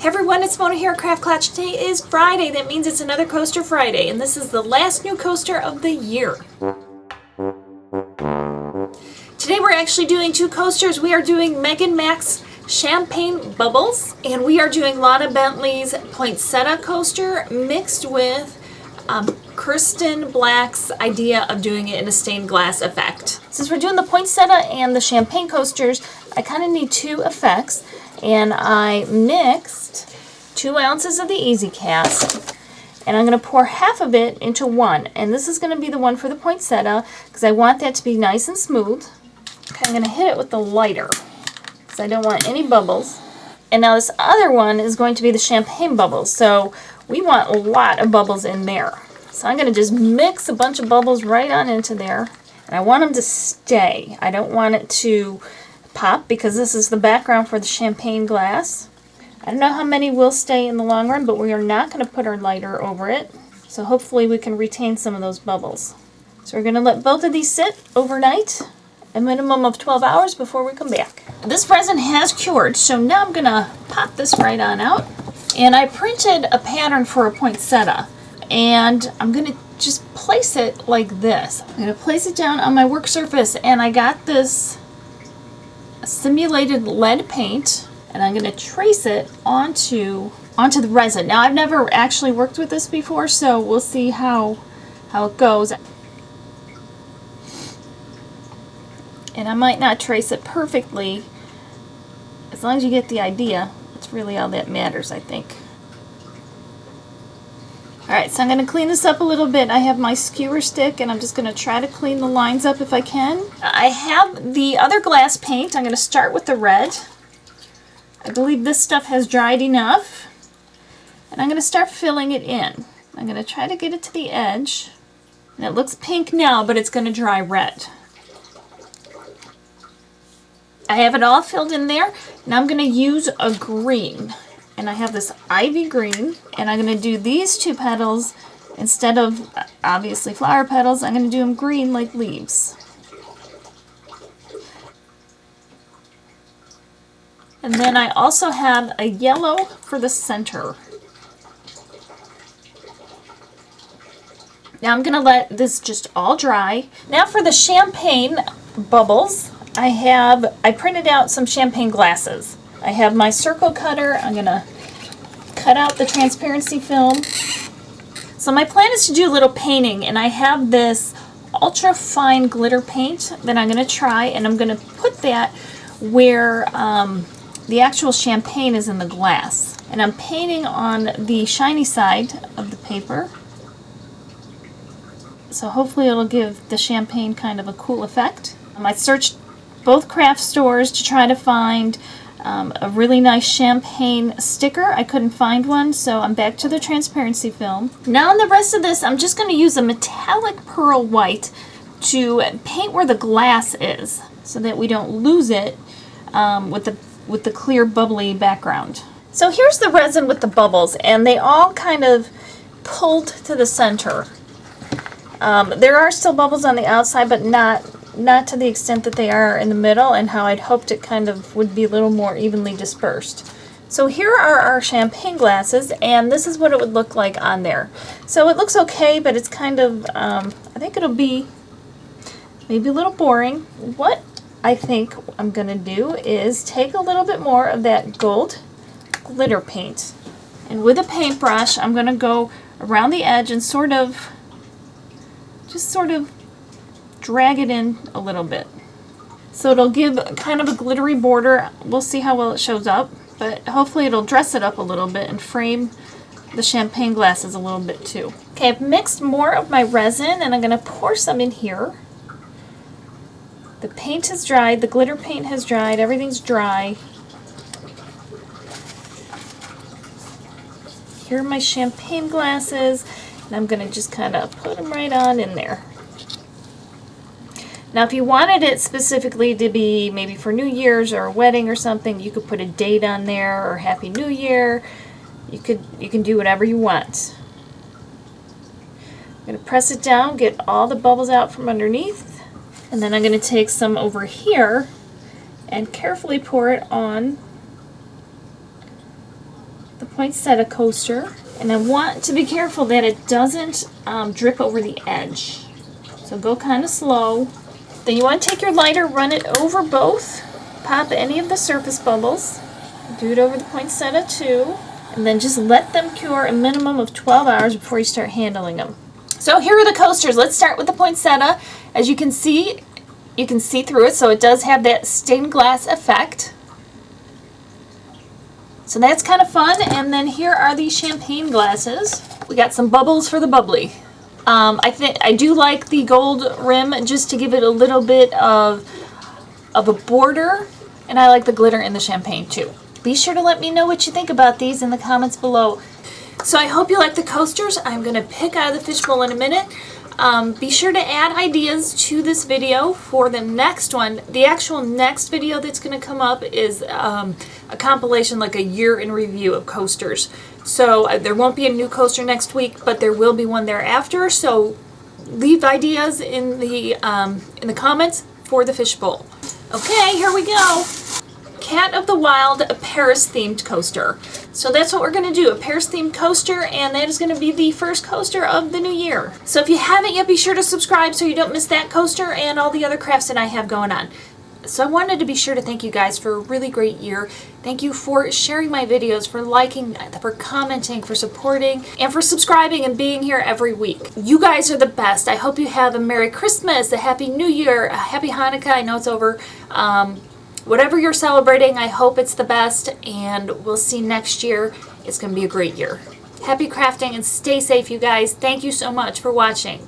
Hey everyone, it's Mona here at Craft Klatch. Today is Friday. That means it's another Coaster Friday, and this is the last new coaster of the year. Today we're actually doing two coasters. We are doing Megan Mac's Champagne Bubbles, and we are doing Lana Bentley's Poinsettia coaster mixed with Kristen Black's idea of doing it in a stained glass effect. Since we're doing the Poinsettia and the Champagne coasters, I kind of need two effects, and I mixed 2 ounces of the Easy Cast, and I'm going to pour half of it into one, and this is going to be the one for the Poinsettia because I want that to be nice and smooth. Okay, I'm going to hit it with the lighter because I don't want any bubbles. And now this other one is going to be the Champagne Bubbles, so we want a lot of bubbles in there. So I'm going to just mix a bunch of bubbles right on into there, and I want them to stay. I don't want it to pop because this is the background for the champagne glass. I don't know how many will stay in the long run, but we are not going to put our lighter over it. So hopefully we can retain some of those bubbles. So we're going to let both of these sit overnight, a minimum of 12 hours before we come back. This resin has cured, so now I'm going to pop this right on out. And I printed a pattern for a poinsettia, and I'm going to just place it like this. I'm going to place it down on my work surface, and I got this simulated lead paint, and I'm going to trace it onto the resin. Now I've never actually worked with this before, so we'll see how it goes. And I might not trace it perfectly. As long as you get the idea, it's really all that matters, I think. Alright, so I'm going to clean this up a little bit. I have my skewer stick, and I'm just going to try to clean the lines up if I can. I have the other glass paint. I'm going to start with the red. I believe this stuff has dried enough, and I'm going to start filling it in. I'm going to try to get it to the edge, and it looks pink now, but it's going to dry red. I have it all filled in there. Now I'm going to use a green, and I have this ivy green, and I'm going to do these two petals instead of obviously flower petals. I'm going to do them green like leaves. And then I also have a yellow for the center. Now I'm going to let this just all dry. Now for the champagne bubbles, I printed out some champagne glasses. I have my circle cutter. I'm going to cut out the transparency film. So my plan is to do a little painting, and I have this ultra fine glitter paint that I'm going to try, and I'm going to put that where the actual champagne is in the glass. And I'm painting on the shiny side of the paper. So hopefully it'll give the champagne kind of a cool effect. I searched both craft stores to try to find a really nice champagne sticker. I couldn't find one, so I'm back to the transparency film. Now on the rest of this, I'm just going to use a metallic pearl white to paint where the glass is so that we don't lose it with the clear bubbly background. So here's the resin with the bubbles, and they all kind of pulled to the center. There are still bubbles on the outside, but not to the extent that they are in the middle, and how I'd hoped it kind of would be a little more evenly dispersed. So here are our champagne glasses, and this is what it would look like on there. So it looks okay, but it's kind of, I think it'll be maybe a little boring. What I think I'm going to do is take a little bit more of that gold glitter paint, and with a paintbrush I'm going to go around the edge and just sort of drag it in a little bit. So it'll give kind of a glittery border. We'll see how well it shows up, but hopefully it'll dress it up a little bit and frame the champagne glasses a little bit too. Okay, I've mixed more of my resin, and I'm going to pour some in here. The paint has dried, the glitter paint has dried, everything's dry. Here are my champagne glasses, and I'm going to just kind of put them right on in there. Now if you wanted it specifically to be maybe for New Year's or a wedding or something, you could put a date on there, or Happy New Year. You can do whatever you want. I'm going to press it down, get all the bubbles out from underneath. And then I'm going to take some over here and carefully pour it on the poinsettia coaster, and I want to be careful that it doesn't drip over the edge. So go kind of slow. Then you want to take your lighter, run it over both, pop any of the surface bubbles, do it over the poinsettia too, and then just let them cure a minimum of 12 hours before you start handling them. So here are the coasters. Let's start with the poinsettia. As you can see through it, so it does have that stained glass effect. So that's kind of fun. And then here are these champagne glasses. We got some bubbles for the bubbly. I do like the gold rim just to give it a little bit of a border, and I like the glitter in the champagne too. Be sure to let me know what you think about these in the comments below. So I hope you like the coasters. I'm going to pick out of the fishbowl in a minute. Be sure to add ideas to this video for the next one. The actual next video that's going to come up is a compilation, like a year in review of coasters. So there won't be a new coaster next week, but there will be one thereafter. So leave ideas in the comments for the fishbowl. Okay, here we go. Cat of the Wild, a Paris themed coaster. So that's what we're going to do, a Paris themed coaster, and that is going to be the first coaster of the new year. So if you haven't yet, be sure to subscribe so you don't miss that coaster and all the other crafts that I have going on. So I wanted to be sure to thank you guys for a really great year. Thank you for sharing my videos, for liking, for commenting, for supporting, and for subscribing and being here every week. You guys are the best. I hope you have a Merry Christmas, a Happy New Year, a Happy Hanukkah. I know it's over. Whatever you're celebrating, I hope it's the best, and we'll see next year. It's going to be a great year. Happy crafting and stay safe, you guys. Thank you so much for watching.